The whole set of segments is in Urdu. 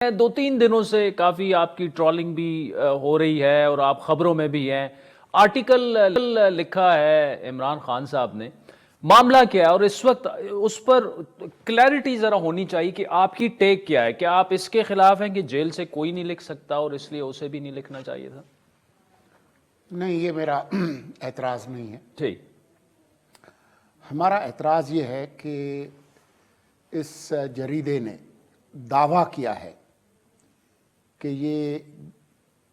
دو تین دنوں سے کافی آپ کی ٹرولنگ بھی ہو رہی ہے اور آپ خبروں میں بھی ہیں. آرٹیکل لکھا ہے عمران خان صاحب نے. معاملہ کیا ہے اور اس وقت اس پر کلیئرٹی ذرا ہونی چاہیے کہ آپ کی ٹیک کیا ہے. کیا آپ اس کے خلاف ہیں کہ جیل سے کوئی نہیں لکھ سکتا اور اس لیے اسے بھی نہیں لکھنا چاہیے تھا؟ نہیں، یہ میرا اعتراض نہیں ہے. ٹھیک. ہمارا اعتراض یہ ہے کہ اس جریدے نے دعویٰ کیا ہے کہ یہ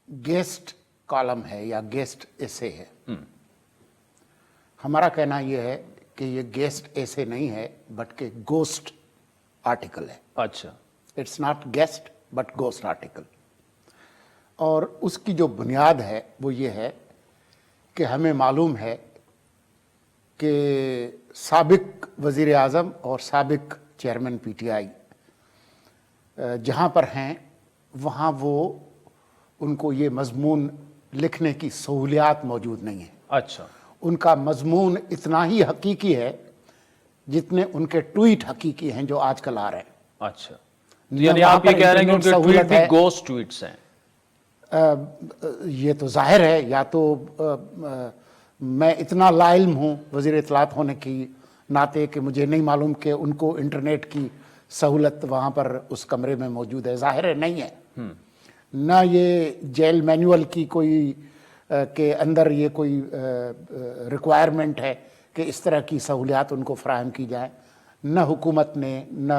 گیسٹ کالم ہے یا گیسٹ ایسے ہے. ہمارا کہنا یہ ہے کہ یہ گیسٹ ایسے نہیں ہے بلکہ گوسٹ آرٹیکل ہے. اچھا. It's not guest but ghost article. اور اس کی جو بنیاد ہے وہ یہ ہے کہ ہمیں معلوم ہے کہ سابق وزیر اعظم اور سابق چیئرمین پی ٹی آئی جہاں پر ہیں وہاں وہ ان کو یہ مضمون لکھنے کی سہولیات موجود نہیں ہیں. اچھا. ان کا مضمون اتنا ہی حقیقی ہے جتنے ان کے ٹویٹ حقیقی ہیں جو آج کل آ رہے ہیں. اچھا. یعنی آپ یہ کہہ رہے ہیں کہ ان کے ٹویٹ بھی گوسٹ ٹویٹس ہیں. یہ تو ظاہر ہے. یا تو میں اتنا لا علم ہوں وزیر اطلاعات ہونے کی ناطے کہ مجھے نہیں معلوم کہ ان کو انٹرنیٹ کی سہولت وہاں پر اس کمرے میں موجود ہے. ظاہر ہے نہیں ہے. نہ یہ جیل مینول کی کوئی کے اندر یہ کوئی ریکوائرمنٹ ہے کہ اس طرح کی سہولیات ان کو فراہم کی جائیں. نہ حکومت نے نہ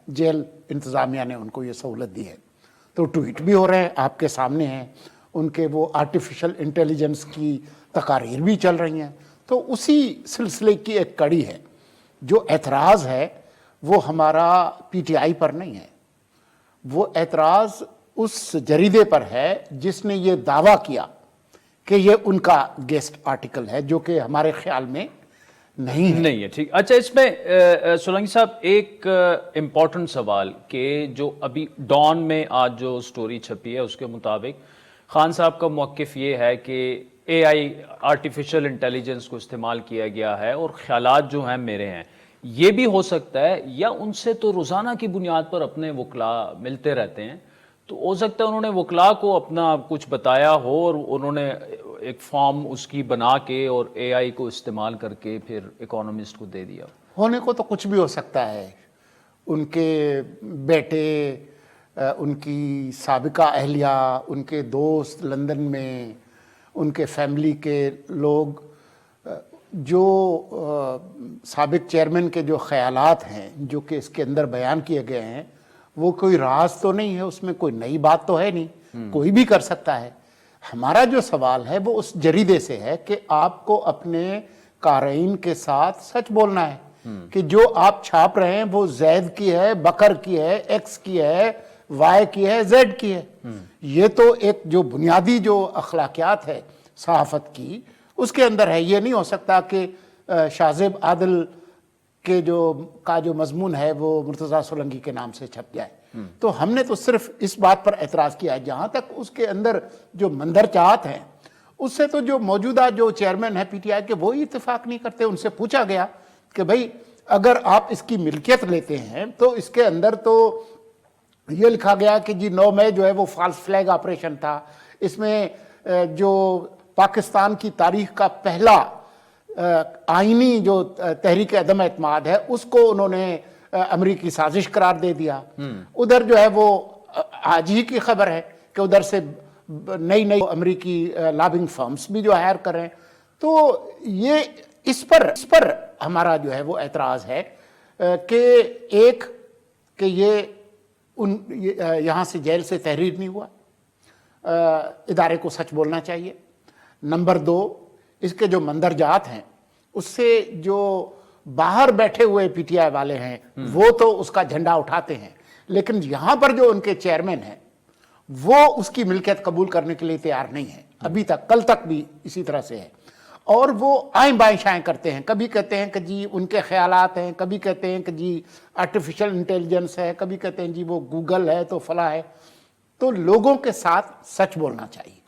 جیل انتظامیہ نے ان کو یہ سہولت دی ہے. تو ٹویٹ بھی ہو رہے ہیں آپ کے سامنے ہیں. ان کے وہ آرٹیفیشل انٹیلیجنس کی تقاریر بھی چل رہی ہیں. تو اسی سلسلے کی ایک کڑی ہے. جو اعتراض ہے وہ ہمارا پی ٹی آئی پر نہیں ہے. وہ اعتراض اس جریدے پر ہے جس نے یہ دعویٰ کیا کہ یہ ان کا گیسٹ آرٹیکل ہے، جو کہ ہمارے خیال میں نہیں ہے. ٹھیک. اچھا، اس میں سولنگی صاحب ایک امپورٹنٹ سوال کہ جو ابھی ڈان میں آج جو سٹوری چھپی ہے اس کے مطابق خان صاحب کا موقف یہ ہے کہ اے آئی آرٹیفیشل انٹیلیجنس کو استعمال کیا گیا ہے اور خیالات جو ہیں میرے ہیں. یہ بھی ہو سکتا ہے یا ان سے تو روزانہ کی بنیاد پر اپنے وکلاء ملتے رہتے ہیں، تو ہو سکتا ہے انہوں نے وکلاء کو اپنا کچھ بتایا ہو اور انہوں نے ایک فارم اس کی بنا کے اور اے آئی کو استعمال کر کے پھر اکانومسٹ کو دے دیا. ہونے کو تو کچھ بھی ہو سکتا ہے. ان کے بیٹے، ان کی سابقہ اہلیہ، ان کے دوست لندن میں، ان کے فیملی کے لوگ، جو سابق چیئرمین کے جو خیالات ہیں جو کہ اس کے اندر بیان کیے گئے ہیں وہ کوئی راز تو نہیں ہے. اس میں کوئی نئی بات تو ہے نہیں. کوئی بھی کر سکتا ہے. ہمارا جو سوال ہے وہ اس جریدے سے ہے کہ آپ کو اپنے قارئین کے ساتھ سچ بولنا ہے کہ جو آپ چھاپ رہے ہیں وہ زید کی ہے، بکر کی ہے، ایکس کی ہے، وائی کی ہے، زیڈ کی ہے. یہ تو ایک جو بنیادی جو اخلاقیات ہے صحافت کی اس کے اندر ہے. یہ نہیں ہو سکتا کہ شاہ عادل کے جو مضمون ہے وہ مرتضیٰ سولنگی کے نام سے چھپ جائے. تو ہم نے تو صرف اس بات پر اعتراض کیا ہے جہاں تک اس کے اندر جو مندرجات ہیں اس سے تو جو موجودہ جو چیئرمین ہے پی ٹی آئی کے وہی اتفاق نہیں کرتے. ان سے پوچھا گیا کہ بھائی اگر آپ اس کی ملکیت لیتے ہیں تو اس کے اندر تو یہ لکھا گیا کہ جی 9 مئی جو ہے وہ فالس فلیگ آپریشن تھا. اس میں جو پاکستان کی تاریخ کا پہلا آئینی جو تحریک عدم اعتماد ہے اس کو انہوں نے امریکی سازش قرار دے دیا. ادھر جو ہے وہ آج ہی کی خبر ہے کہ ادھر سے نئی امریکی لابنگ فرمز بھی جو ہائر کر رہے ہیں. تو یہ اس پر ہمارا جو ہے وہ اعتراض ہے کہ ایک کہ یہ یہاں سے جیل سے تحریر نہیں ہوا. ادارے کو سچ بولنا چاہیے. نمبر 2، اس کے جو مندرجات ہیں اس سے جو باہر بیٹھے ہوئے پی ٹی آئی والے ہیں وہ تو اس کا جھنڈا اٹھاتے ہیں، لیکن یہاں پر جو ان کے چیئرمین ہیں وہ اس کی ملکیت قبول کرنے کے لیے تیار نہیں ہے. ابھی تک، کل تک بھی اسی طرح سے ہے. اور وہ آئیں بائیں شائیں کرتے ہیں. کبھی کہتے ہیں کہ جی ان کے خیالات ہیں، کبھی کہتے ہیں کہ جی آرٹیفیشل انٹیلیجنس ہے، کبھی کہتے ہیں جی وہ گوگل ہے تو فلاں ہے. تو لوگوں کے ساتھ سچ بولنا چاہیے.